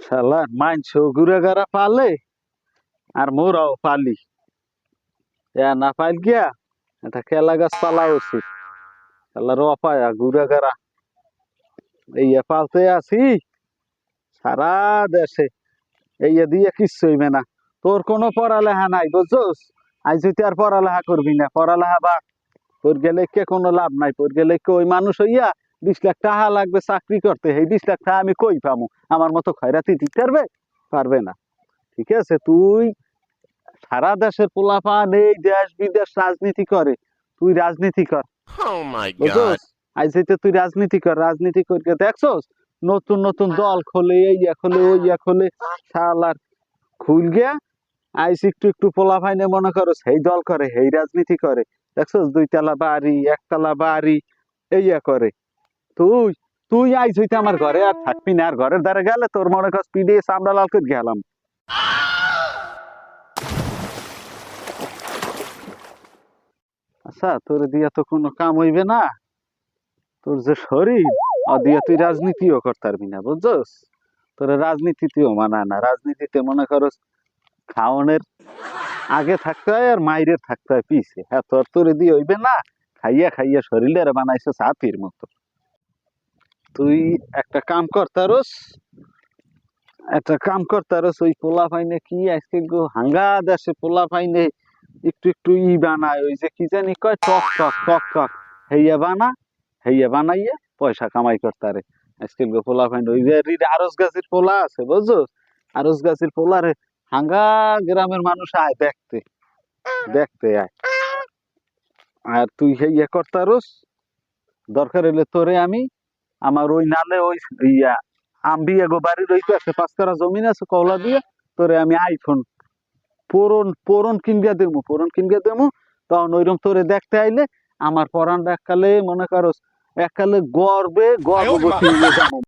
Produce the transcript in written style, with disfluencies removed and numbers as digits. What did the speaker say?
শালা মানছ গুড়াগাড়া পালে আর মোরাও পালি না পাইল গিয়া এটা কেলা গাছ পালা উচিত শালার অপায়া গুড়াগাড়া এই পালতে আছি সারা দেশে এই দিয়ে কিচ্ছু হইবে না। তোর কোনো পড়ালেখা নাই বুঝছস, আজ তুই আর পড়ালেখা করবি না, পড়ালেখা বাদ। তোর গেলে কে কোনো লাভ নাই, তোর গেলে কে ওই মানুষ হইয়া 20 লাখ টাকা লাগবে চাকরি করতে, এই 20 লাখ টাকা আমি কই পামু? আমার মতো খয়রাতি দিতে পারবে? পারবে না। ঠিক আছে, তুই সারা দেশের পোলাপান এই দেশ বিদেশ রাজনীতি করে, তুই রাজনীতি কর Oh my God. বুঝছস। আজ হইতে তুই রাজনীতি কর, রাজনীতি করে দেখছস নতুন নতুন দল খোলে, এই খোলে ওই খোলে, শালার খুল গিয়া আইস একটু একটু পোলা ভাইনে মনে করো সেই দল করে, সেই রাজনীতি করে। দেখছস 2 তলা বাড়ি 1 তলা বাড়ি এই করে। তুই তুই আইস হইতে আমার ঘরে আর থাকবি না, আর ঘরের দ্বারা গেলে তোর মনে কর স্পিডে চামড়া লাল করে গেলাম। আচ্ছা, তোর দিয়া তো কোনো কাম হইবে না, তোর যে শরীর দিয়া তুই রাজনীতিও করতে পারবি না বুঝছস। তোর রাজনীতিতেও মানায় না, রাজনীতিতে মনে করস খাওয়ানোর আগে থাকতে হয় আর মাইরের থাকতে হয় পিছে। হ্যাঁ, তোর দিয়ে হইবে না, খাইয়া খাইয়া শরীরের বানাইছে ছাতির মতো। তুই একটা কাম করতারস, ওই পোলা পাইনে কি আজকে হাঙ্গা দেশে পোলা পাইনে একটু একটু বানায়, ওই যে কি জানি কয় টক টক টক টক, হেইয়া বানাইয়া পয়সা কামাই করতারে। আজকে পোলা পাইনে ওই আরস গাছের পোলা আছে বুঝছো, আরস গাছের পোলারে হাঙ্গা গ্রামের মানুষ আয় দেখতে দেখতে আয়। আর তুই হেইয়া করতারস, দরকার হইলে তোরে আমি আমার ওই নালে ওই আম্বিয়া গো বাড়ির ওই পাশে 5 কাঠা জমিন আছে, কওলা দিয়ে তোরে আমি আইফোন পরন কিনগা দেবো। তখন ওইরকম তোরে দেখতে আইলে আমার পরানটা এককালে মনে করস এককালে গর্বে যাবো।